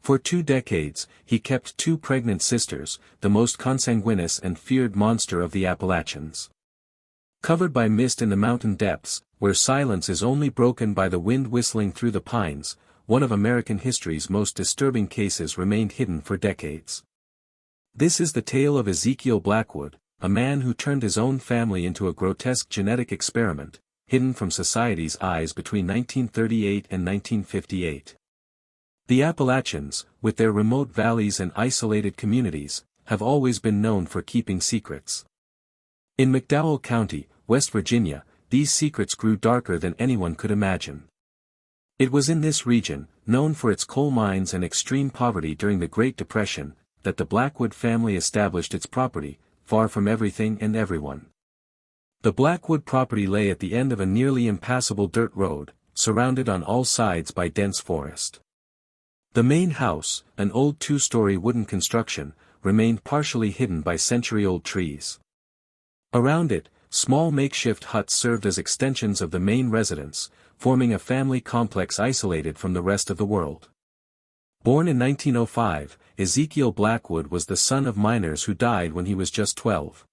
For 2 decades, he kept 2 pregnant sisters, the most consanguineous and feared monster of the Appalachians. Covered by mist in the mountain depths, where silence is only broken by the wind whistling through the pines, one of American history's most disturbing cases remained hidden for decades. This is the tale of Ezekiel Blackwood, a man who turned his own family into a grotesque genetic experiment, hidden from society's eyes between 1938 and 1958. The Appalachians, with their remote valleys and isolated communities, have always been known for keeping secrets. In McDowell County, West Virginia, these secrets grew darker than anyone could imagine. It was in this region, known for its coal mines and extreme poverty during the Great Depression, that the Blackwood family established its property, far from everything and everyone. The Blackwood property lay at the end of a nearly impassable dirt road, surrounded on all sides by dense forest. The main house, an old 2-story wooden construction, remained partially hidden by century-old trees. Around it, small makeshift huts served as extensions of the main residence, forming a family complex isolated from the rest of the world. Born in 1905, Ezekiel Blackwood was the son of miners who died when he was just 12.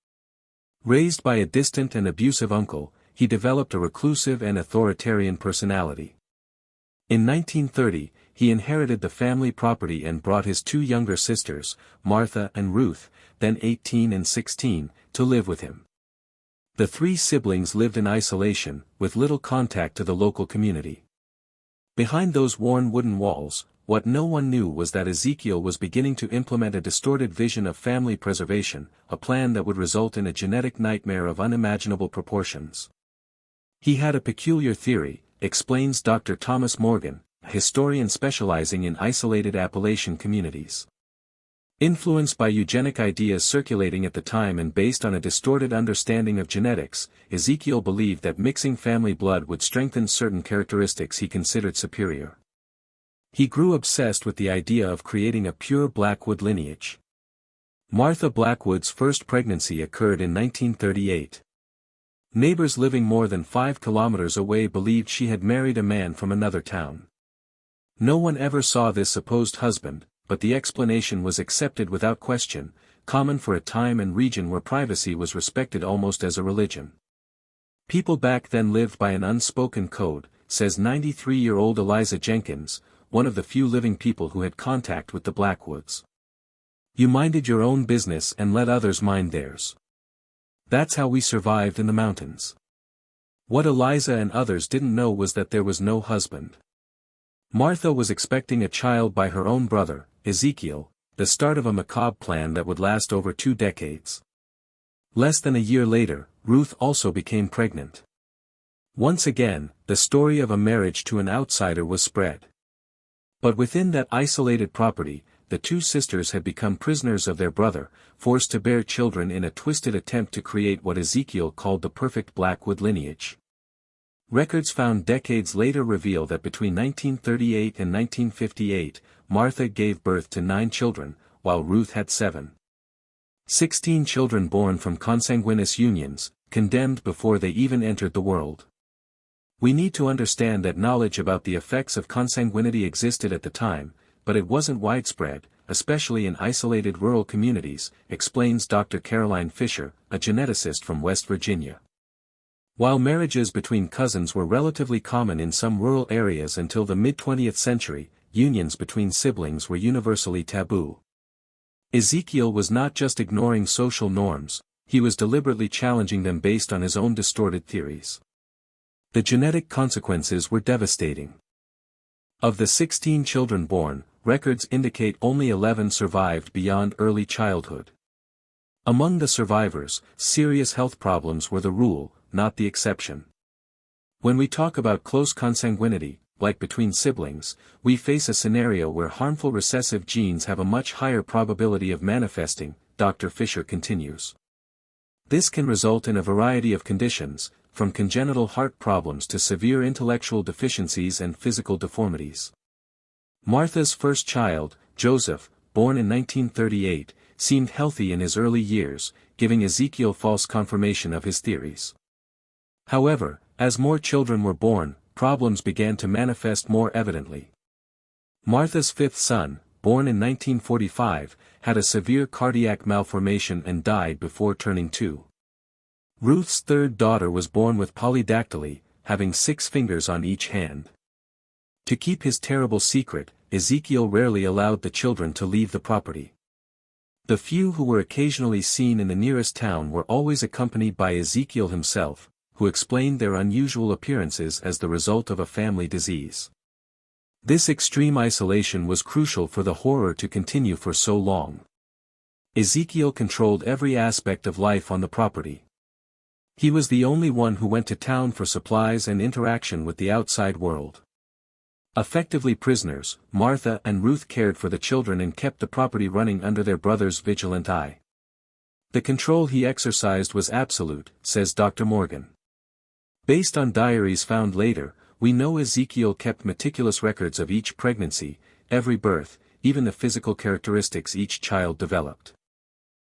Raised by a distant and abusive uncle, he developed a reclusive and authoritarian personality. In 1930, he inherited the family property and brought his 2 younger sisters, Martha and Ruth, then 18 and 16, to live with him. The 3 siblings lived in isolation, with little contact to the local community. Behind those worn wooden walls, what no one knew was that Ezekiel was beginning to implement a distorted vision of family preservation, a plan that would result in a genetic nightmare of unimaginable proportions. He had a peculiar theory, explains Dr. Thomas Morgan, a historian specializing in isolated Appalachian communities. Influenced by eugenic ideas circulating at the time and based on a distorted understanding of genetics, Ezekiel believed that mixing family blood would strengthen certain characteristics he considered superior. He grew obsessed with the idea of creating a pure Blackwood lineage. Martha Blackwood's first pregnancy occurred in 1938. Neighbors living more than 5 kilometers away believed she had married a man from another town. No one ever saw this supposed husband, but the explanation was accepted without question, common for a time and region where privacy was respected almost as a religion. People back then lived by an unspoken code, says 93-year-old Eliza Jenkins, one of the few living people who had contact with the Blackwoods. You minded your own business and let others mind theirs. That's how we survived in the mountains. What Eliza and others didn't know was that there was no husband. Martha was expecting a child by her own brother, Ezekiel, the start of a macabre plan that would last over 2 decades. Less than a year later, Ruth also became pregnant. Once again, the story of a marriage to an outsider was spread. But within that isolated property, the 2 sisters had become prisoners of their brother, forced to bear children in a twisted attempt to create what Ezekiel called the perfect Blackwood lineage. Records found decades later reveal that between 1938 and 1958, Martha gave birth to 9 children, while Ruth had 7. 16 children born from consanguineous unions, condemned before they even entered the world. We need to understand that knowledge about the effects of consanguinity existed at the time, but it wasn't widespread, especially in isolated rural communities, explains Dr. Caroline Fisher, a geneticist from West Virginia. While marriages between cousins were relatively common in some rural areas until the mid-20th century, unions between siblings were universally taboo. Ezekiel was not just ignoring social norms, he was deliberately challenging them based on his own distorted theories. The genetic consequences were devastating. Of the 16 children born, records indicate only 11 survived beyond early childhood. Among the survivors, serious health problems were the rule, not the exception. When we talk about close consanguinity, like between siblings, we face a scenario where harmful recessive genes have a much higher probability of manifesting, Dr. Fisher continues. This can result in a variety of conditions, from congenital heart problems to severe intellectual deficiencies and physical deformities. Martha's first child, Joseph, born in 1938, seemed healthy in his early years, giving Ezekiel false confirmation of his theories. However, as more children were born, problems began to manifest more evidently. Martha's 5th son, born in 1945, had a severe cardiac malformation and died before turning 2. Ruth's third daughter was born with polydactyly, having 6 fingers on each hand. To keep his terrible secret, Ezekiel rarely allowed the children to leave the property. The few who were occasionally seen in the nearest town were always accompanied by Ezekiel himself, who explained their unusual appearances as the result of a family disease. This extreme isolation was crucial for the horror to continue for so long. Ezekiel controlled every aspect of life on the property. He was the only one who went to town for supplies and interaction with the outside world. Effectively prisoners, Martha and Ruth cared for the children and kept the property running under their brother's vigilant eye. The control he exercised was absolute, says Dr. Morgan. Based on diaries found later, we know Ezekiel kept meticulous records of each pregnancy, every birth, even the physical characteristics each child developed.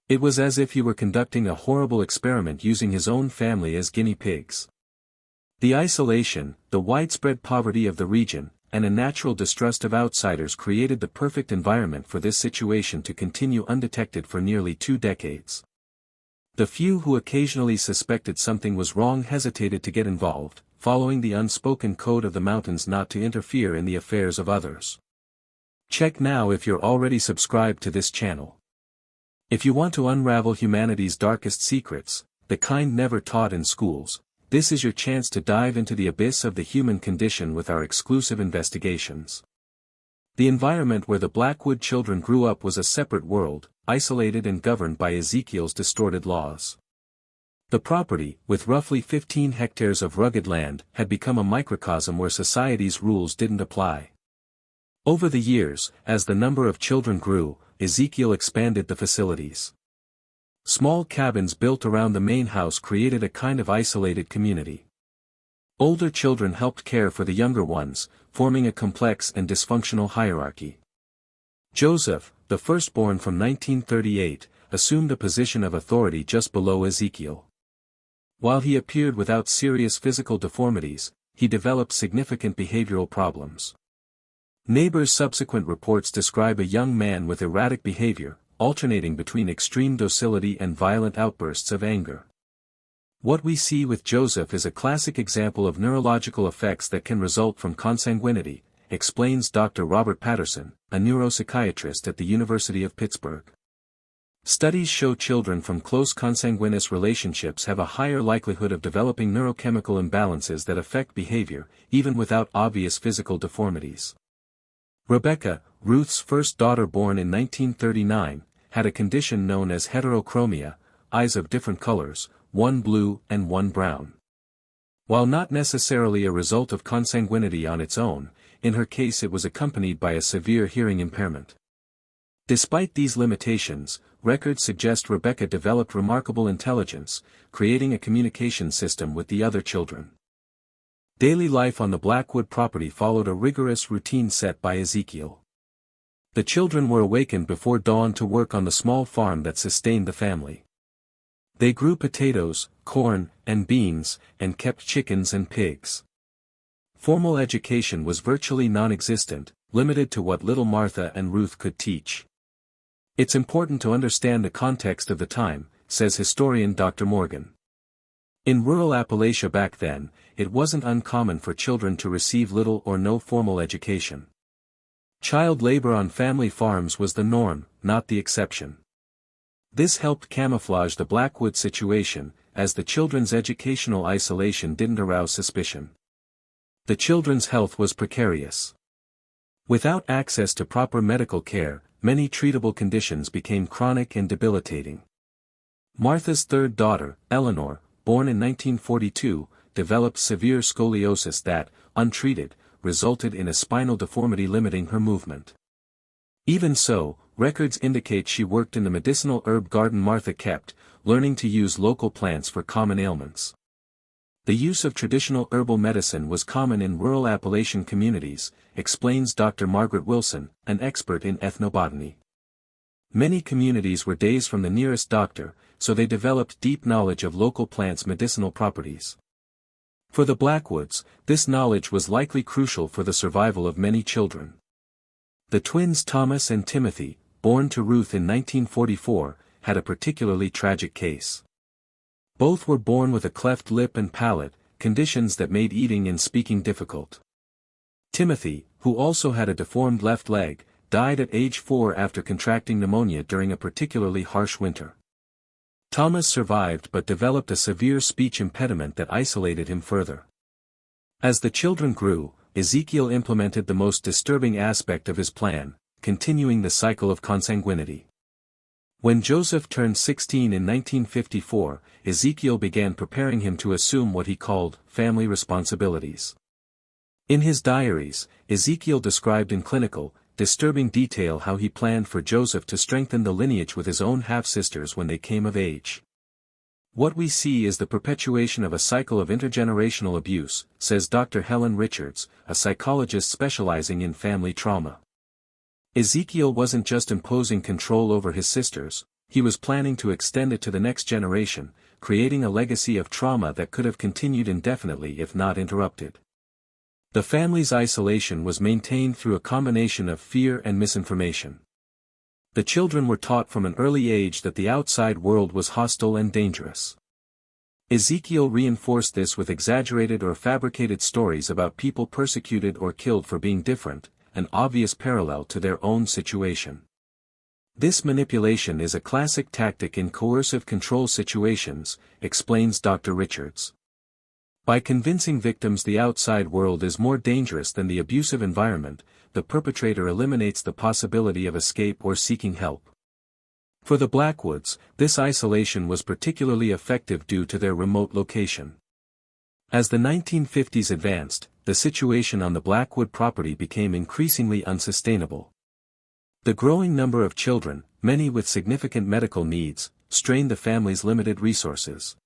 It was as if he were conducting a horrible experiment using his own family as guinea pigs. The isolation, the widespread poverty of the region, and a natural distrust of outsiders created the perfect environment for this situation to continue undetected for nearly 2 decades. The few who occasionally suspected something was wrong hesitated to get involved, following the unspoken code of the mountains not to interfere in the affairs of others. Check now if you're already subscribed to this channel. If you want to unravel humanity's darkest secrets, the kind never taught in schools, this is your chance to dive into the abyss of the human condition with our exclusive investigations. The environment where the Blackwood children grew up was a separate world, isolated and governed by Ezekiel's distorted laws. The property, with roughly 15 hectares of rugged land, had become a microcosm where society's rules didn't apply. Over the years, as the number of children grew, Ezekiel expanded the facilities. Small cabins built around the main house created a kind of isolated community. Older children helped care for the younger ones, forming a complex and dysfunctional hierarchy. Joseph, the firstborn from 1938, assumed a position of authority just below Ezekiel. While he appeared without serious physical deformities, he developed significant behavioral problems. Neighbors' subsequent reports describe a young man with erratic behavior, alternating between extreme docility and violent outbursts of anger. What we see with Joseph is a classic example of neurological effects that can result from consanguinity, explains Dr. Robert Patterson, a neuropsychiatrist at the University of Pittsburgh. Studies show children from close consanguineous relationships have a higher likelihood of developing neurochemical imbalances that affect behavior, even without obvious physical deformities. Rebecca, Ruth's first daughter born in 1939, had a condition known as heterochromia, eyes of different colors, one blue and one brown. While not necessarily a result of consanguinity on its own, in her case it was accompanied by a severe hearing impairment. Despite these limitations, records suggest Rebecca developed remarkable intelligence, creating a communication system with the other children. Daily life on the Blackwood property followed a rigorous routine set by Ezekiel. The children were awakened before dawn to work on the small farm that sustained the family. They grew potatoes, corn, and beans, and kept chickens and pigs. Formal education was virtually non-existent, limited to what little Martha and Ruth could teach. It's important to understand the context of the time, says historian Dr. Morgan. In rural Appalachia back then, it wasn't uncommon for children to receive little or no formal education. Child labor on family farms was the norm, not the exception. This helped camouflage the Blackwood situation, as the children's educational isolation didn't arouse suspicion. The children's health was precarious. Without access to proper medical care, many treatable conditions became chronic and debilitating. Martha's third daughter, Eleanor, born in 1942, developed severe scoliosis that, untreated, resulted in a spinal deformity limiting her movement. Even so, records indicate she worked in the medicinal herb garden Martha kept, learning to use local plants for common ailments. The use of traditional herbal medicine was common in rural Appalachian communities, explains Dr. Margaret Wilson, an expert in ethnobotany. Many communities were days from the nearest doctor, so they developed deep knowledge of local plants' medicinal properties. For the Blackwoods, this knowledge was likely crucial for the survival of many children. The twins Thomas and Timothy, born to Ruth in 1944, had a particularly tragic case. Both were born with a cleft lip and palate, conditions that made eating and speaking difficult. Timothy, who also had a deformed left leg, died at age 4 after contracting pneumonia during a particularly harsh winter. Thomas survived but developed a severe speech impediment that isolated him further. As the children grew, Ezekiel implemented the most disturbing aspect of his plan, continuing the cycle of consanguinity. When Joseph turned 16 in 1954, Ezekiel began preparing him to assume what he called family responsibilities. In his diaries, Ezekiel described in clinical, disturbing detail how he planned for Joseph to strengthen the lineage with his own half-sisters when they came of age. What we see is the perpetuation of a cycle of intergenerational abuse, says Dr. Helen Richards, a psychologist specializing in family trauma. Ezekiel wasn't just imposing control over his sisters, he was planning to extend it to the next generation, creating a legacy of trauma that could have continued indefinitely if not interrupted. The family's isolation was maintained through a combination of fear and misinformation. The children were taught from an early age that the outside world was hostile and dangerous. Ezekiel reinforced this with exaggerated or fabricated stories about people persecuted or killed for being different, an obvious parallel to their own situation. This manipulation is a classic tactic in coercive control situations, explains Dr. Richards. By convincing victims the outside world is more dangerous than the abusive environment, the perpetrator eliminates the possibility of escape or seeking help. For the Blackwoods, this isolation was particularly effective due to their remote location. As the 1950s advanced, the situation on the Blackwood property became increasingly unsustainable. The growing number of children, many with significant medical needs, strained the family's limited resources.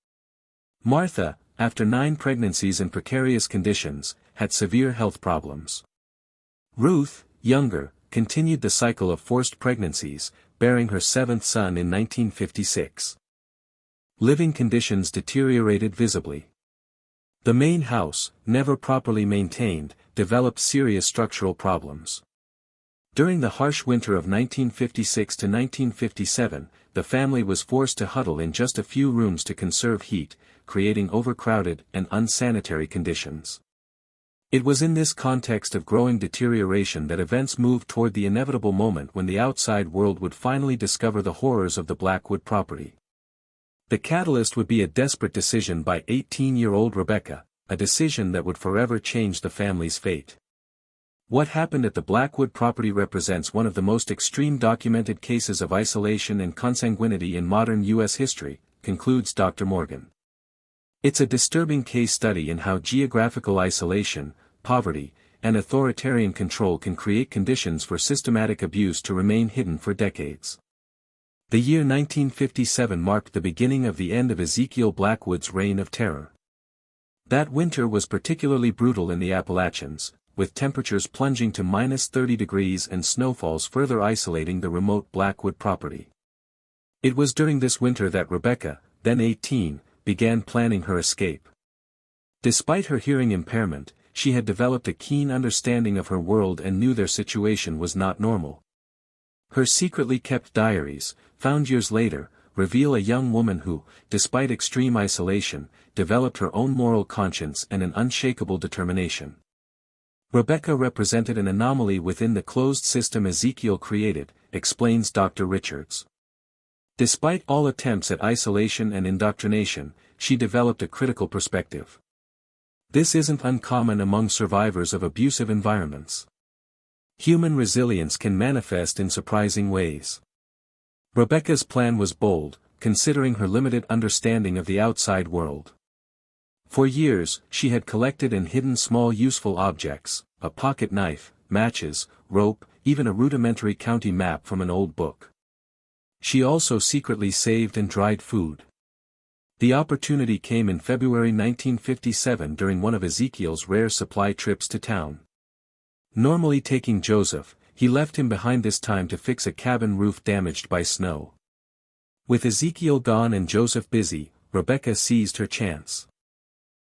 Martha, after 9 pregnancies in precarious conditions, had severe health problems. Ruth, younger, continued the cycle of forced pregnancies, bearing her 7th son in 1956. Living conditions deteriorated visibly. The main house, never properly maintained, developed serious structural problems. During the harsh winter of 1956 to 1957, the family was forced to huddle in just a few rooms to conserve heat, creating overcrowded and unsanitary conditions. It was in this context of growing deterioration that events moved toward the inevitable moment when the outside world would finally discover the horrors of the Blackwood property. The catalyst would be a desperate decision by 18-year-old Rebecca, a decision that would forever change the family's fate. What happened at the Blackwood property represents one of the most extreme documented cases of isolation and consanguinity in modern U.S. history, concludes Dr. Morgan. It's a disturbing case study in how geographical isolation, poverty, and authoritarian control can create conditions for systematic abuse to remain hidden for decades. The year 1957 marked the beginning of the end of Ezekiel Blackwood's reign of terror. That winter was particularly brutal in the Appalachians, with temperatures plunging to -30 degrees and snowfalls further isolating the remote Blackwood property. It was during this winter that Rebecca, then 18, began planning her escape. Despite her hearing impairment, she had developed a keen understanding of her world and knew their situation was not normal. Her secretly kept diaries, found years later, reveal a young woman who, despite extreme isolation, developed her own moral conscience and an unshakable determination. Rebecca represented an anomaly within the closed system Ezekiel created, explains Dr. Richards. Despite all attempts at isolation and indoctrination, she developed a critical perspective. This isn't uncommon among survivors of abusive environments. Human resilience can manifest in surprising ways. Rebecca's plan was bold, considering her limited understanding of the outside world. For years, she had collected and hidden small useful objects, a pocket knife, matches, rope, even a rudimentary county map from an old book. She also secretly saved and dried food. The opportunity came in February 1957 during one of Ezekiel's rare supply trips to town. Normally taking Joseph, he left him behind this time to fix a cabin roof damaged by snow. With Ezekiel gone and Joseph busy, Rebecca seized her chance.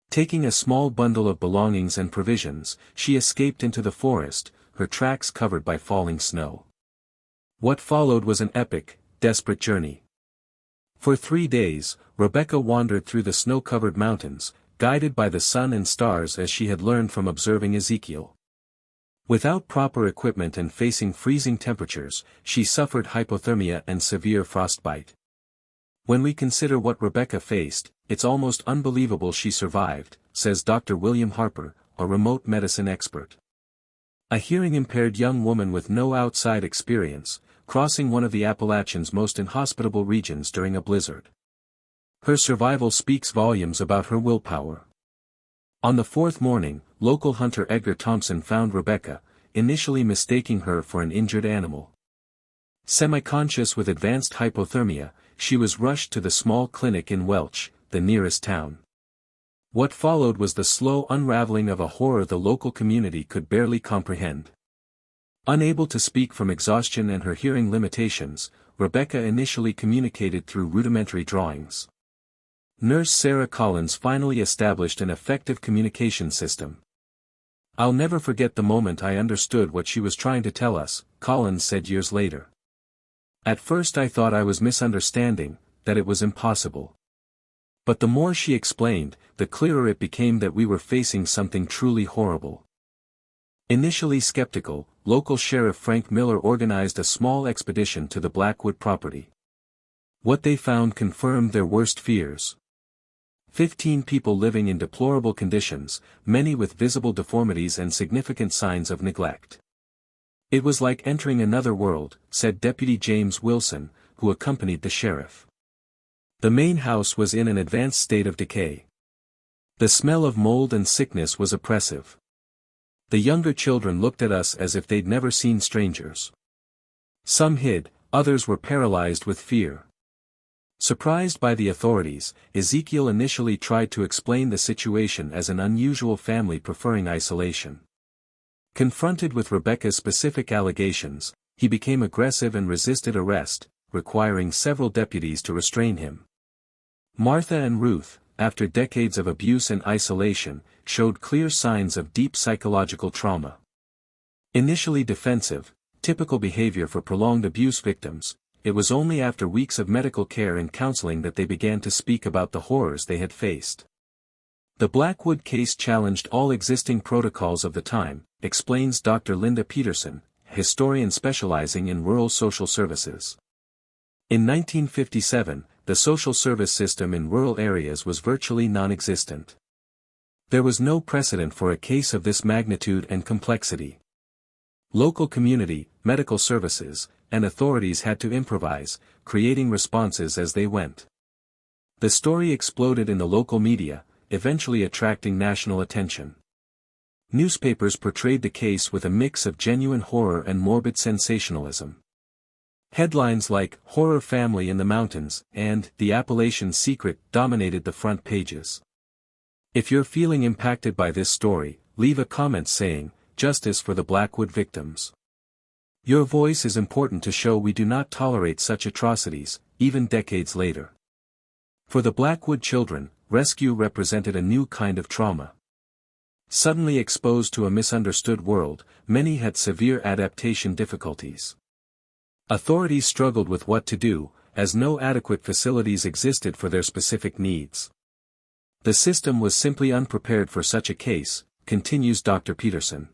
Taking a small bundle of belongings and provisions, she escaped into the forest, her tracks covered by falling snow. What followed was an epic, desperate journey. For 3 days, Rebecca wandered through the snow-covered mountains, guided by the sun and stars as she had learned from observing Ezekiel. Without proper equipment and facing freezing temperatures, she suffered hypothermia and severe frostbite. When we consider what Rebecca faced, it's almost unbelievable she survived, says Dr. William Harper, a remote medicine expert. A hearing-impaired young woman with no outside experience, crossing one of the Appalachians' most inhospitable regions during a blizzard. Her survival speaks volumes about her willpower. On the 4th morning, local hunter Edgar Thompson found Rebecca, initially mistaking her for an injured animal. Semi-conscious with advanced hypothermia, she was rushed to the small clinic in Welch, the nearest town. What followed was the slow unraveling of a horror the local community could barely comprehend. Unable to speak from exhaustion and her hearing limitations, Rebecca initially communicated through rudimentary drawings. Nurse Sarah Collins finally established an effective communication system. "I'll never forget the moment I understood what she was trying to tell us," Collins said years later. "At first I thought I was misunderstanding, that it was impossible. But the more she explained, the clearer it became that we were facing something truly horrible." Initially skeptical, local Sheriff Frank Miller organized a small expedition to the Blackwood property. What they found confirmed their worst fears. 15 people living in deplorable conditions, many with visible deformities and significant signs of neglect. "It was like entering another world," said Deputy James Wilson, who accompanied the sheriff. The main house was in an advanced state of decay. The smell of mold and sickness was oppressive. The younger children looked at us as if they'd never seen strangers. Some hid, others were paralyzed with fear. Surprised by the authorities, Ezekiel initially tried to explain the situation as an unusual family preferring isolation. Confronted with Rebecca's specific allegations, he became aggressive and resisted arrest, requiring several deputies to restrain him. Martha and Ruth, after decades of abuse and isolation, showed clear signs of deep psychological trauma. Initially defensive, typical behavior for prolonged abuse victims, it was only after weeks of medical care and counseling that they began to speak about the horrors they had faced. The Blackwood case challenged all existing protocols of the time, explains Dr. Linda Peterson, historian specializing in rural social services. In 1957, the social service system in rural areas was virtually non-existent. There was no precedent for a case of this magnitude and complexity. Local community, medical services, and authorities had to improvise, creating responses as they went. The story exploded in the local media, eventually attracting national attention. Newspapers portrayed the case with a mix of genuine horror and morbid sensationalism. Headlines like "Horror Family in the Mountains" and "The Appalachian Secret" dominated the front pages. If you're feeling impacted by this story, leave a comment saying, "Justice for the Blackwood victims." Your voice is important to show we do not tolerate such atrocities, even decades later. For the Blackwood children, rescue represented a new kind of trauma. Suddenly exposed to a misunderstood world, many had severe adaptation difficulties. Authorities struggled with what to do, as no adequate facilities existed for their specific needs. The system was simply unprepared for such a case, continues Dr. Peterson.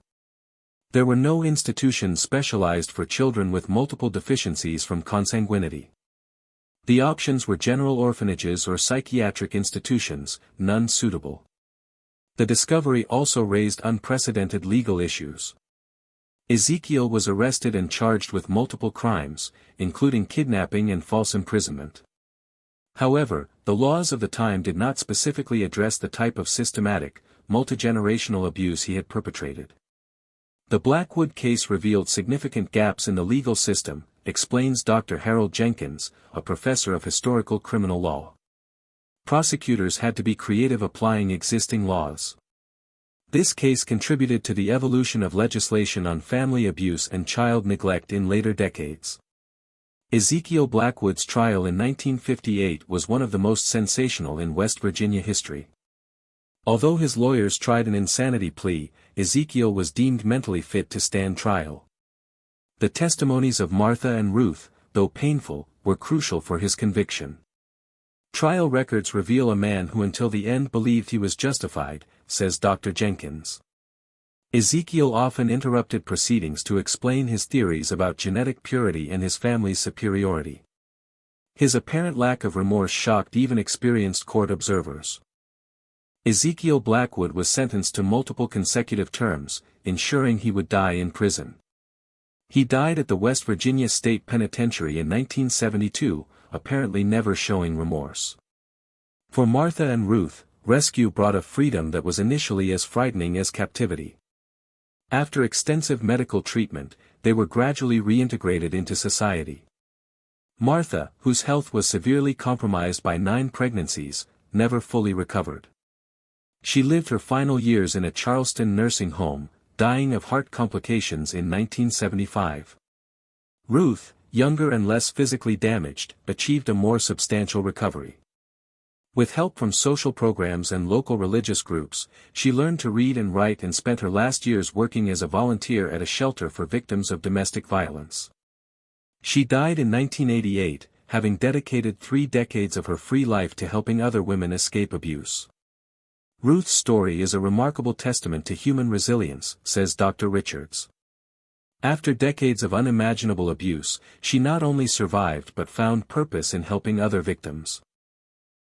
There were no institutions specialized for children with multiple deficiencies from consanguinity. The options were general orphanages or psychiatric institutions, none suitable. The discovery also raised unprecedented legal issues. Ezekiel was arrested and charged with multiple crimes, including kidnapping and false imprisonment. However, the laws of the time did not specifically address the type of systematic, multigenerational abuse he had perpetrated. The Blackwood case revealed significant gaps in the legal system, explains Dr. Harold Jenkins, a professor of historical criminal law. Prosecutors had to be creative applying existing laws. This case contributed to the evolution of legislation on family abuse and child neglect in later decades. Ezekiel Blackwood's trial in 1958 was one of the most sensational in West Virginia history. Although his lawyers tried an insanity plea, Ezekiel was deemed mentally fit to stand trial. The testimonies of Martha and Ruth, though painful, were crucial for his conviction. Trial records reveal a man who until the end believed he was justified, says Dr. Jenkins. Ezekiel often interrupted proceedings to explain his theories about genetic purity and his family's superiority. His apparent lack of remorse shocked even experienced court observers. Ezekiel Blackwood was sentenced to multiple consecutive terms, ensuring he would die in prison. He died at the West Virginia State Penitentiary in 1972, apparently never showing remorse. For Martha and Ruth, rescue brought a freedom that was initially as frightening as captivity. After extensive medical treatment, they were gradually reintegrated into society. Martha, whose health was severely compromised by 9 pregnancies, never fully recovered. She lived her final years in a Charleston nursing home, dying of heart complications in 1975. Ruth, younger and less physically damaged, achieved a more substantial recovery. With help from social programs and local religious groups, she learned to read and write and spent her last years working as a volunteer at a shelter for victims of domestic violence. She died in 1988, having dedicated 3 decades of her free life to helping other women escape abuse. Ruth's story is a remarkable testament to human resilience, says Dr. Richards. After decades of unimaginable abuse, she not only survived but found purpose in helping other victims.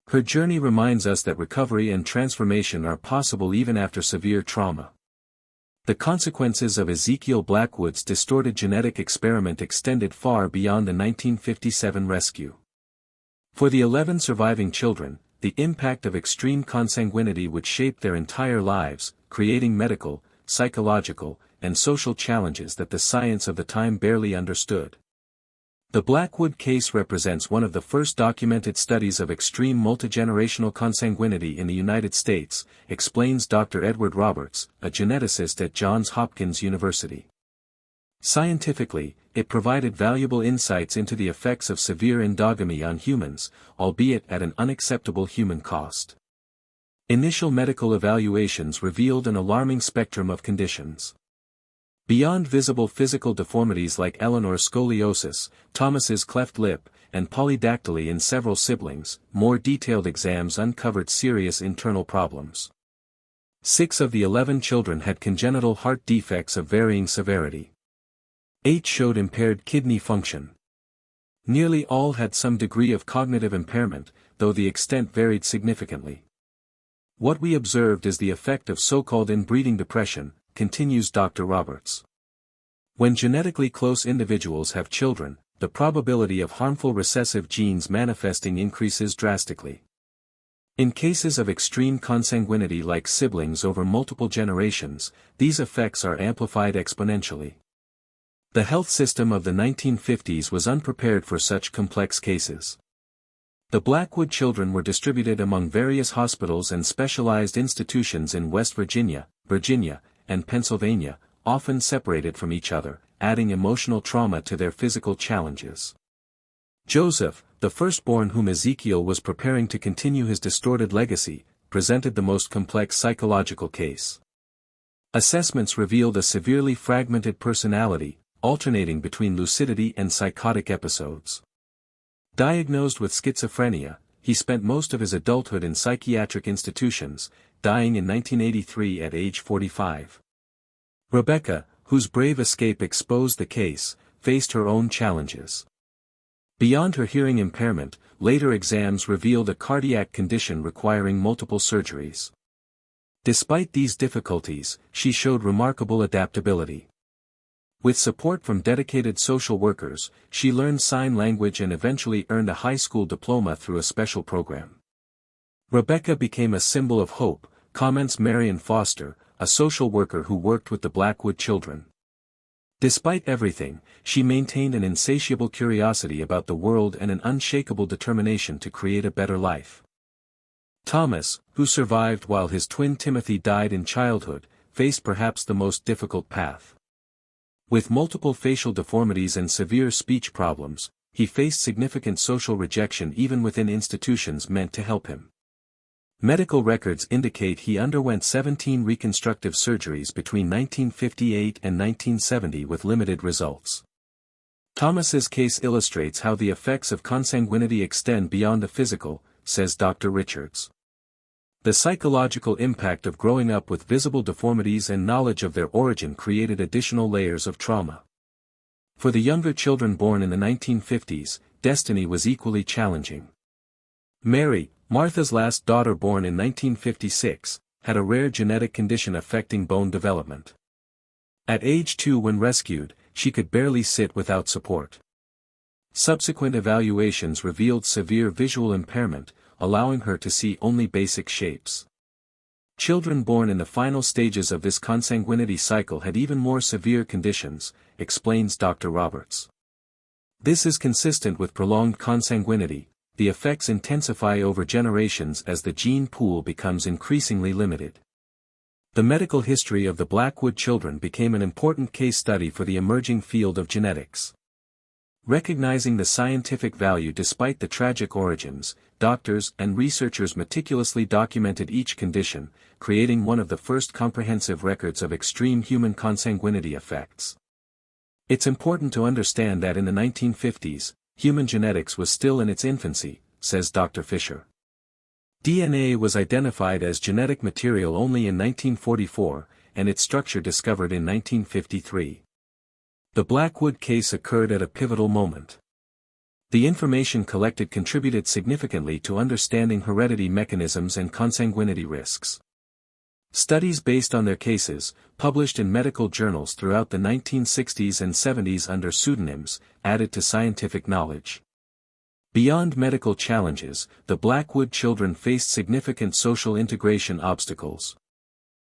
Her journey reminds us that recovery and transformation are possible even after severe trauma. The consequences of Ezekiel Blackwood's distorted genetic experiment extended far beyond the 1957 rescue. For the 11 surviving children, the impact of extreme consanguinity would shape their entire lives, creating medical, psychological, and social challenges that the science of the time barely understood. The Blackwood case represents one of the first documented studies of extreme multigenerational consanguinity in the United States, explains Dr. Edward Roberts, a geneticist at Johns Hopkins University. Scientifically, it provided valuable insights into the effects of severe endogamy on humans, albeit at an unacceptable human cost. Initial medical evaluations revealed an alarming spectrum of conditions. Beyond visible physical deformities like Eleanor's scoliosis, Thomas's cleft lip, and polydactyly in several siblings, more detailed exams uncovered serious internal problems. 6 of the 11 children had congenital heart defects of varying severity. 8 showed impaired kidney function. Nearly all had some degree of cognitive impairment, though the extent varied significantly. What we observed is the effect of so-called inbreeding depression, continues Dr. Roberts. When genetically close individuals have children, the probability of harmful recessive genes manifesting increases drastically. In cases of extreme consanguinity like siblings over multiple generations, these effects are amplified exponentially. The health system of the 1950s was unprepared for such complex cases. The Blackwood children were distributed among various hospitals and specialized institutions in West Virginia, and Pennsylvania, often separated from each other, adding emotional trauma to their physical challenges. Joseph, the firstborn whom Ezekiel was preparing to continue his distorted legacy, presented the most complex psychological case. Assessments revealed a severely fragmented personality, alternating between lucidity and psychotic episodes. Diagnosed with schizophrenia, he spent most of his adulthood in psychiatric institutions, dying in 1983 at age 45. Rebecca, whose brave escape exposed the case, faced her own challenges. Beyond her hearing impairment, later exams revealed a cardiac condition requiring multiple surgeries. Despite these difficulties, she showed remarkable adaptability. With support from dedicated social workers, she learned sign language and eventually earned a high school diploma through a special program. Rebecca became a symbol of hope, comments Marion Foster, a social worker who worked with the Blackwood children. Despite everything, she maintained an insatiable curiosity about the world and an unshakable determination to create a better life. Thomas, who survived while his twin Timothy died in childhood, faced perhaps the most difficult path. With multiple facial deformities and severe speech problems, he faced significant social rejection even within institutions meant to help him. Medical records indicate he underwent 17 reconstructive surgeries between 1958 and 1970 with limited results. Thomas's case illustrates how the effects of consanguinity extend beyond the physical, says Dr. Richards. The psychological impact of growing up with visible deformities and knowledge of their origin created additional layers of trauma. For the younger children born in the 1950s, destiny was equally challenging. Mary, Martha's last daughter born in 1956, had a rare genetic condition affecting bone development. At age 2 when rescued, she could barely sit without support. Subsequent evaluations revealed severe visual impairment, allowing her to see only basic shapes. Children born in the final stages of this consanguinity cycle had even more severe conditions, explains Dr. Roberts. This is consistent with prolonged consanguinity. The effects intensify over generations as the gene pool becomes increasingly limited. The medical history of the Blackwood children became an important case study for the emerging field of genetics. Recognizing the scientific value despite the tragic origins, doctors and researchers meticulously documented each condition, creating one of the first comprehensive records of extreme human consanguinity effects. It's important to understand that in the 1950s, human genetics was still in its infancy, says Dr. Fisher. DNA was identified as genetic material only in 1944, and its structure discovered in 1953. The Blackwood case occurred at a pivotal moment. The information collected contributed significantly to understanding heredity mechanisms and consanguinity risks. Studies based on their cases, published in medical journals throughout the 1960s and 70s under pseudonyms, added to scientific knowledge. Beyond medical challenges, the Blackwood children faced significant social integration obstacles.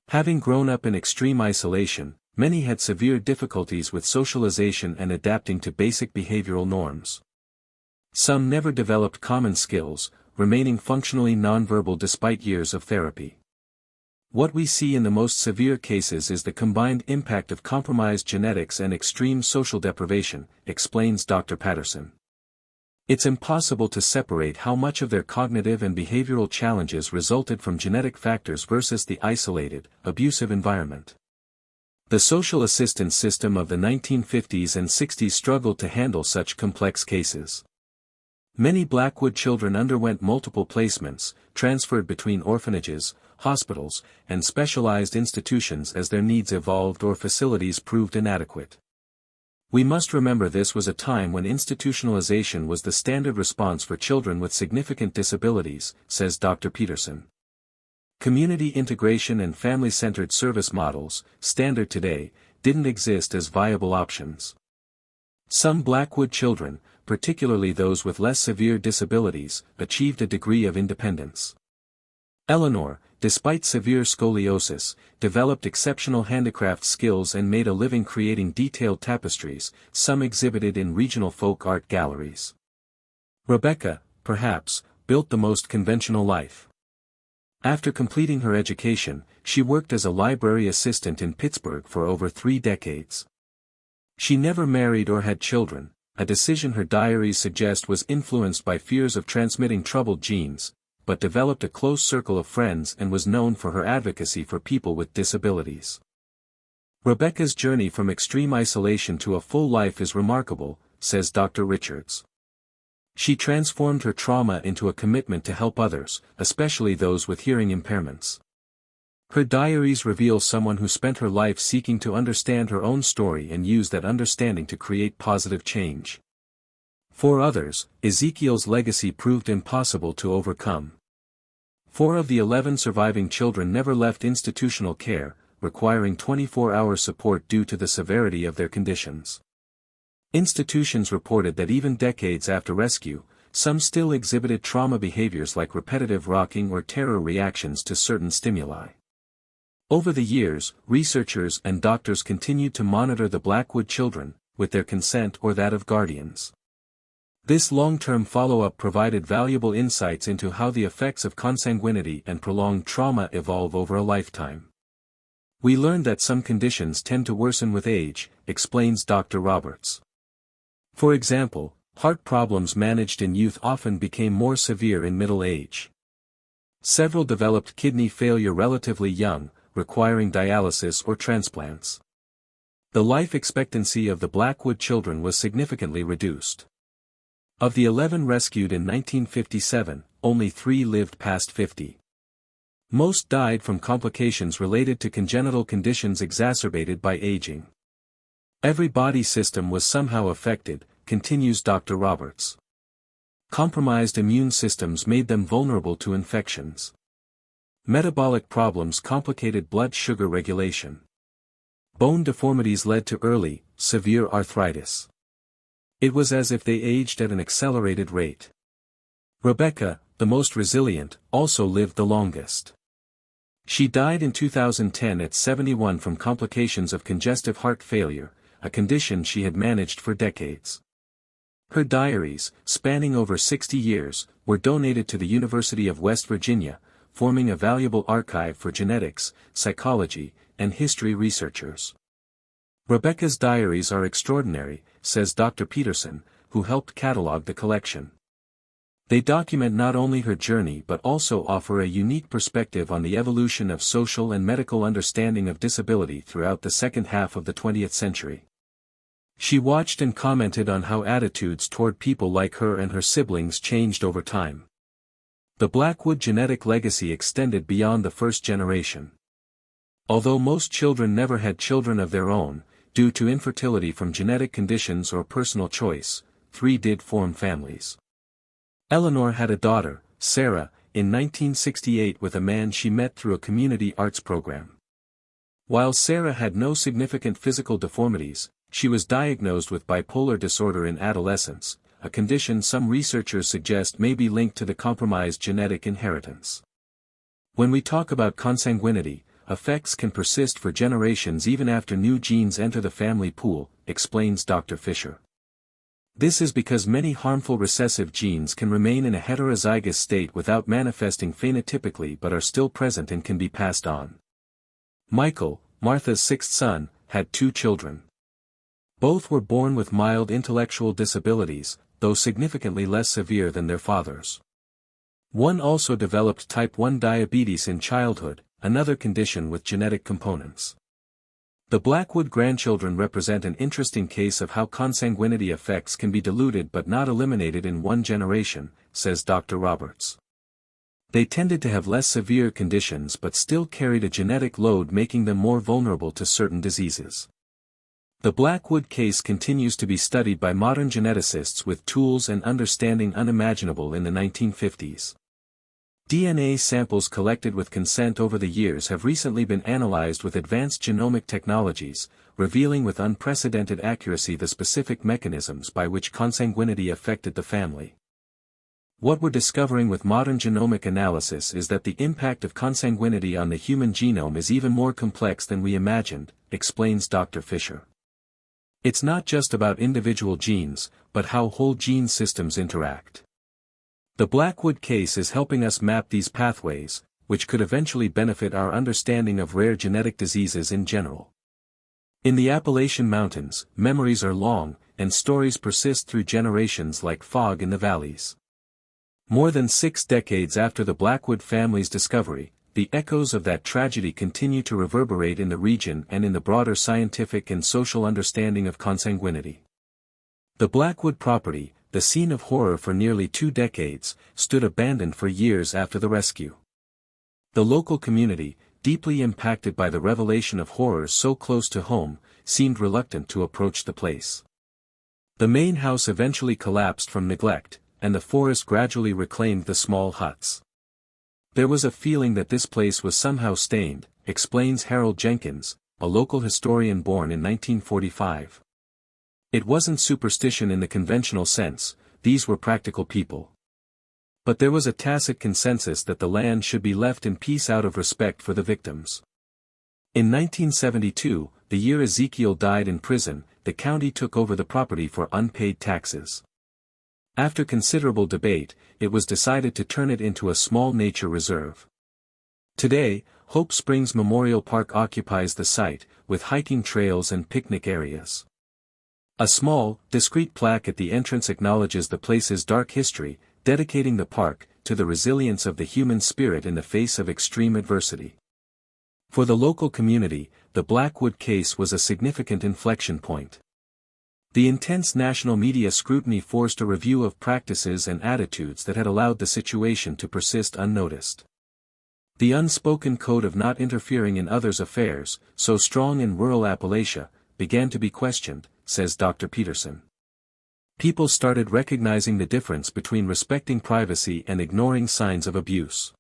Having grown up in extreme isolation, many had severe difficulties with socialization and adapting to basic behavioral norms. Some never developed common skills, remaining functionally nonverbal despite years of therapy. What we see in the most severe cases is the combined impact of compromised genetics and extreme social deprivation, explains Dr. Patterson. It's impossible to separate how much of their cognitive and behavioral challenges resulted from genetic factors versus the isolated, abusive environment. The social assistance system of the 1950s and 60s struggled to handle such complex cases. Many Blackwood children underwent multiple placements, transferred between orphanages, hospitals, and specialized institutions as their needs evolved or facilities proved inadequate. We must remember this was a time when institutionalization was the standard response for children with significant disabilities, says Dr. Peterson. Community integration and family-centered service models, standard today, didn't exist as viable options. Some Blackwood children, particularly those with less severe disabilities, achieved a degree of independence. Eleanor, despite severe scoliosis, developed exceptional handicraft skills and made a living creating detailed tapestries, some exhibited in regional folk art galleries. Rebecca, perhaps, built the most conventional life. After completing her education, she worked as a library assistant in Pittsburgh for over 3 decades. She never married or had children, a decision her diaries suggest was influenced by fears of transmitting troubled genes, but developed a close circle of friends and was known for her advocacy for people with disabilities. Rebecca's journey from extreme isolation to a full life is remarkable, says Dr. Richards. She transformed her trauma into a commitment to help others, especially those with hearing impairments. Her diaries reveal someone who spent her life seeking to understand her own story and used that understanding to create positive change. For others, Ezekiel's legacy proved impossible to overcome. 4 of the 11 surviving children never left institutional care, requiring 24-hour support due to the severity of their conditions. Institutions reported that even decades after rescue, some still exhibited trauma behaviors like repetitive rocking or terror reactions to certain stimuli. Over the years, researchers and doctors continued to monitor the Blackwood children, with their consent or that of guardians. This long-term follow-up provided valuable insights into how the effects of consanguinity and prolonged trauma evolve over a lifetime. We learned that some conditions tend to worsen with age, explains Dr. Roberts. For example, heart problems managed in youth often became more severe in middle age. Several developed kidney failure relatively young, requiring dialysis or transplants. The life expectancy of the Blackwood children was significantly reduced. Of the 11 rescued in 1957, only 3 lived past 50. Most died from complications related to congenital conditions exacerbated by aging. Every body system was somehow affected, continues Dr. Roberts. Compromised immune systems made them vulnerable to infections. Metabolic problems complicated blood sugar regulation. Bone deformities led to early, severe arthritis. It was as if they aged at an accelerated rate. Rebecca, the most resilient, also lived the longest. She died in 2010 at 71 from complications of congestive heart failure, a condition she had managed for decades. Her diaries, spanning over 60 years, were donated to the University of West Virginia, forming a valuable archive for genetics, psychology, and history researchers. Rebecca's diaries are extraordinary, says Dr. Peterson, who helped catalog the collection. They document not only her journey but also offer a unique perspective on the evolution of social and medical understanding of disability throughout the second half of the 20th century. She watched and commented on how attitudes toward people like her and her siblings changed over time. The Blackwood genetic legacy extended beyond the first generation. Although most children never had children of their own, due to infertility from genetic conditions or personal choice, 3 did form families. Eleanor had a daughter, Sarah, in 1968 with a man she met through a community arts program. While Sarah had no significant physical deformities, she was diagnosed with bipolar disorder in adolescence, a condition some researchers suggest may be linked to the compromised genetic inheritance. When we talk about consanguinity, effects can persist for generations even after new genes enter the family pool, explains Dr. Fisher. This is because many harmful recessive genes can remain in a heterozygous state without manifesting phenotypically but are still present and can be passed on. Michael, Martha's 6th son, had 2 children. Both were born with mild intellectual disabilities, though significantly less severe than their fathers. One also developed type 1 diabetes in childhood, another condition with genetic components. The Blackwood grandchildren represent an interesting case of how consanguinity effects can be diluted but not eliminated in one generation, says Dr. Roberts. They tended to have less severe conditions but still carried a genetic load making them more vulnerable to certain diseases. The Blackwood case continues to be studied by modern geneticists with tools and understanding unimaginable in the 1950s. DNA samples collected with consent over the years have recently been analyzed with advanced genomic technologies, revealing with unprecedented accuracy the specific mechanisms by which consanguinity affected the family. What we're discovering with modern genomic analysis is that the impact of consanguinity on the human genome is even more complex than we imagined, explains Dr. Fisher. It's not just about individual genes, but how whole gene systems interact. The Blackwood case is helping us map these pathways, which could eventually benefit our understanding of rare genetic diseases in general. In the Appalachian Mountains, memories are long, and stories persist through generations like fog in the valleys. More than 6 decades after the Blackwood family's discovery, the echoes of that tragedy continue to reverberate in the region and in the broader scientific and social understanding of consanguinity. The Blackwood property, the scene of horror for nearly 2 decades, stood abandoned for years after the rescue. The local community, deeply impacted by the revelation of horrors so close to home, seemed reluctant to approach the place. The main house eventually collapsed from neglect, and the forest gradually reclaimed the small huts. There was a feeling that this place was somehow stained, explains Harold Jenkins, a local historian born in 1945. It wasn't superstition in the conventional sense, these were practical people. But there was a tacit consensus that the land should be left in peace out of respect for the victims. In 1972, the year Ezekiel died in prison, the county took over the property for unpaid taxes. After considerable debate, it was decided to turn it into a small nature reserve. Today, Hope Springs Memorial Park occupies the site, with hiking trails and picnic areas. A small, discreet plaque at the entrance acknowledges the place's dark history, dedicating the park, to the resilience of the human spirit in the face of extreme adversity. For the local community, the Blackwood case was a significant inflection point. The intense national media scrutiny forced a review of practices and attitudes that had allowed the situation to persist unnoticed. The unspoken code of not interfering in others' affairs, so strong in rural Appalachia, began to be questioned, says Dr. Peterson. People started recognizing the difference between respecting privacy and ignoring signs of abuse.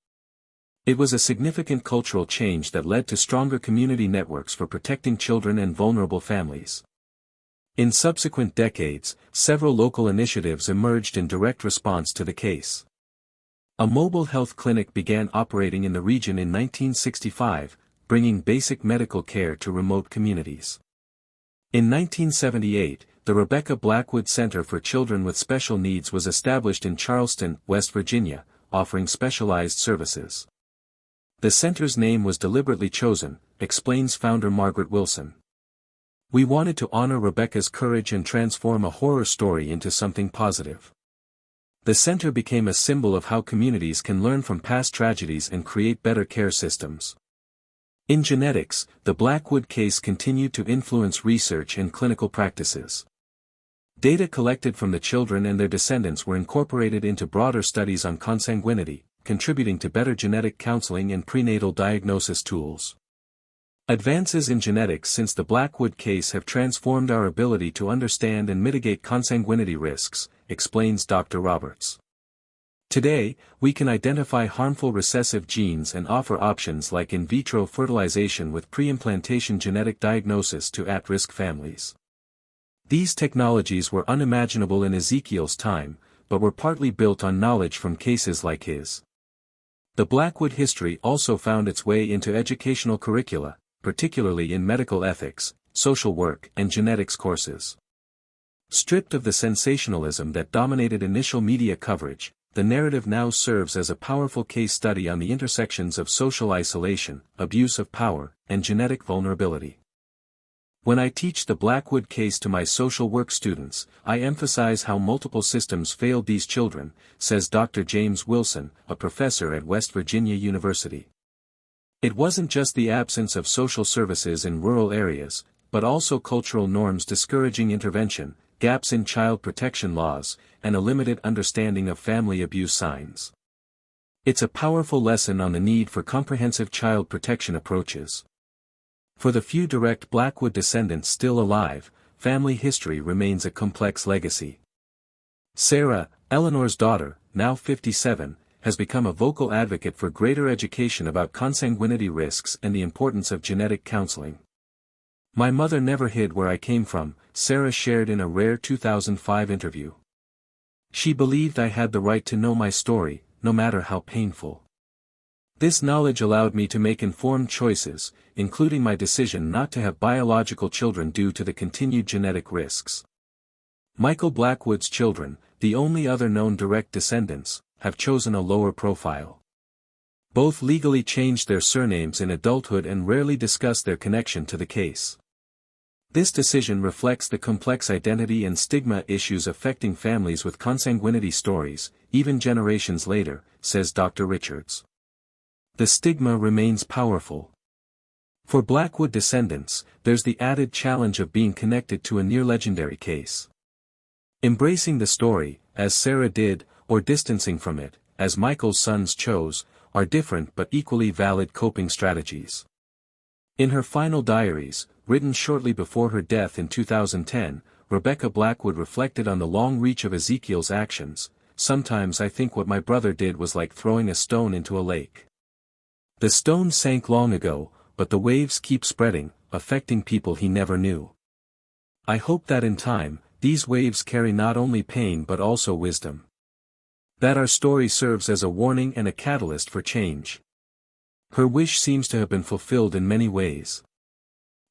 It was a significant cultural change that led to stronger community networks for protecting children and vulnerable families. In subsequent decades, several local initiatives emerged in direct response to the case. A mobile health clinic began operating in the region in 1965, bringing basic medical care to remote communities. In 1978, the Rebecca Blackwood Center for Children with Special Needs was established in Charleston, West Virginia, offering specialized services. The center's name was deliberately chosen, explains founder Margaret Wilson. We wanted to honor Rebecca's courage and transform a horror story into something positive. The center became a symbol of how communities can learn from past tragedies and create better care systems. In genetics, the Blackwood case continued to influence research and clinical practices. Data collected from the children and their descendants were incorporated into broader studies on consanguinity, contributing to better genetic counseling and prenatal diagnosis tools. Advances in genetics since the Blackwood case have transformed our ability to understand and mitigate consanguinity risks, explains Dr. Roberts. Today, we can identify harmful recessive genes and offer options like in vitro fertilization with pre-implantation genetic diagnosis to at-risk families. These technologies were unimaginable in Ezekiel's time, but were partly built on knowledge from cases like his. The Blackwood history also found its way into educational curricula, particularly in medical ethics, social work, and genetics courses. Stripped of the sensationalism that dominated initial media coverage, the narrative now serves as a powerful case study on the intersections of social isolation, abuse of power, and genetic vulnerability. When I teach the Blackwood case to my social work students, I emphasize how multiple systems failed these children, says Dr. James Wilson, a professor at West Virginia University. It wasn't just the absence of social services in rural areas, but also cultural norms discouraging intervention, gaps in child protection laws, and a limited understanding of family abuse signs. It's a powerful lesson on the need for comprehensive child protection approaches. For the few direct Blackwood descendants still alive, family history remains a complex legacy. Sarah, Eleanor's daughter, now 57, has become a vocal advocate for greater education about consanguinity risks and the importance of genetic counseling. My mother never hid where I came from, Sarah shared in a rare 2005 interview. She believed I had the right to know my story, no matter how painful. This knowledge allowed me to make informed choices, including my decision not to have biological children due to the continued genetic risks. Michael Blackwood's children, the only other known direct descendants, have chosen a lower profile. Both legally changed their surnames in adulthood and rarely discuss their connection to the case. This decision reflects the complex identity and stigma issues affecting families with consanguinity stories, even generations later, says Dr. Richards. The stigma remains powerful. For Blackwood descendants, there's the added challenge of being connected to a near-legendary case. Embracing the story, as Sarah did, or distancing from it, as Michael's sons chose, are different but equally valid coping strategies. In her final diaries, written shortly before her death in 2010, Rebecca Blackwood reflected on the long reach of Ezekiel's actions. Sometimes I think what my brother did was like throwing a stone into a lake. The stone sank long ago, but the waves keep spreading, affecting people he never knew. I hope that in time, these waves carry not only pain but also wisdom. That our story serves as a warning and a catalyst for change. Her wish seems to have been fulfilled in many ways.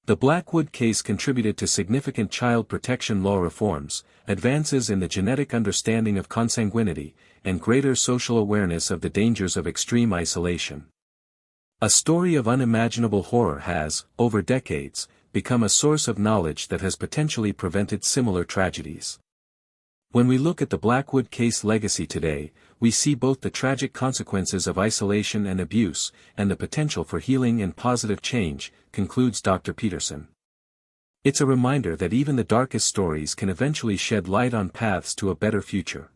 The Blackwood case contributed to significant child protection law reforms, advances in the genetic understanding of consanguinity, and greater social awareness of the dangers of extreme isolation. A story of unimaginable horror has, over decades, become a source of knowledge that has potentially prevented similar tragedies. When we look at the Blackwood case legacy today, we see both the tragic consequences of isolation and abuse, and the potential for healing and positive change, concludes Dr. Peterson. It's a reminder that even the darkest stories can eventually shed light on paths to a better future.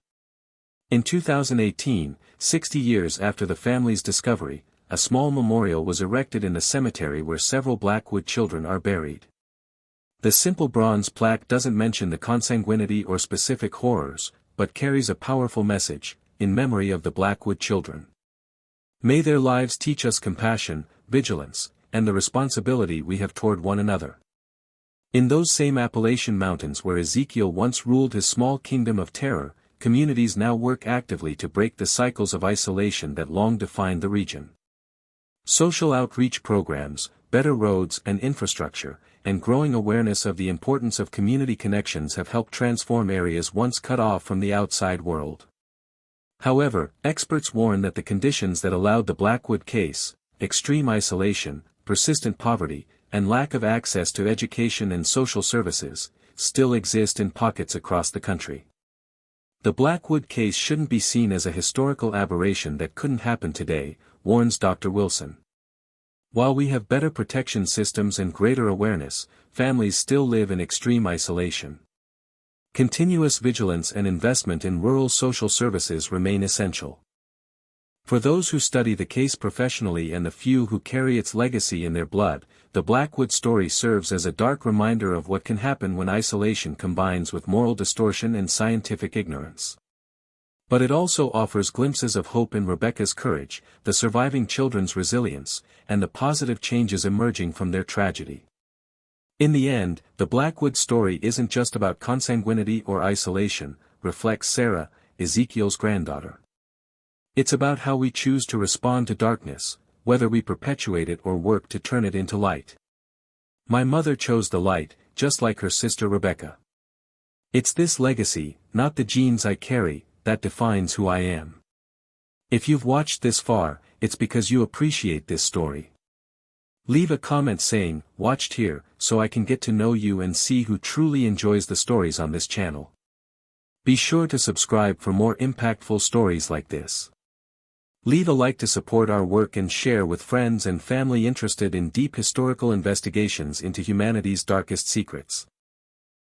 In 2018, 60 years after the family's discovery, a small memorial was erected in the cemetery where several Blackwood children are buried. The simple bronze plaque doesn't mention the consanguinity or specific horrors, but carries a powerful message, in memory of the Blackwood children. May their lives teach us compassion, vigilance, and the responsibility we have toward one another. In those same Appalachian Mountains where Ezekiel once ruled his small kingdom of terror, communities now work actively to break the cycles of isolation that long defined the region. Social outreach programs, better roads and infrastructure, and growing awareness of the importance of community connections have helped transform areas once cut off from the outside world. However, experts warn that the conditions that allowed the Blackwood case, extreme isolation, persistent poverty, and lack of access to education and social services, still exist in pockets across the country. The Blackwood case shouldn't be seen as a historical aberration that couldn't happen today, warns Dr. Wilson. While we have better protection systems and greater awareness, families still live in extreme isolation. Continuous vigilance and investment in rural social services remain essential. For those who study the case professionally and the few who carry its legacy in their blood, the Blackwood story serves as a dark reminder of what can happen when isolation combines with moral distortion and scientific ignorance. But it also offers glimpses of hope in Rebecca's courage, the surviving children's resilience, and the positive changes emerging from their tragedy. In the end, the Blackwood story isn't just about consanguinity or isolation, reflects Sarah, Ezekiel's granddaughter. It's about how we choose to respond to darkness, whether we perpetuate it or work to turn it into light. My mother chose the light, just like her sister Rebecca. It's this legacy, not the genes I carry, that defines who I am. If you've watched this far, it's because you appreciate this story. Leave a comment saying, "Watched here," so I can get to know you and see who truly enjoys the stories on this channel. Be sure to subscribe for more impactful stories like this. Leave a like to support our work and share with friends and family interested in deep historical investigations into humanity's darkest secrets.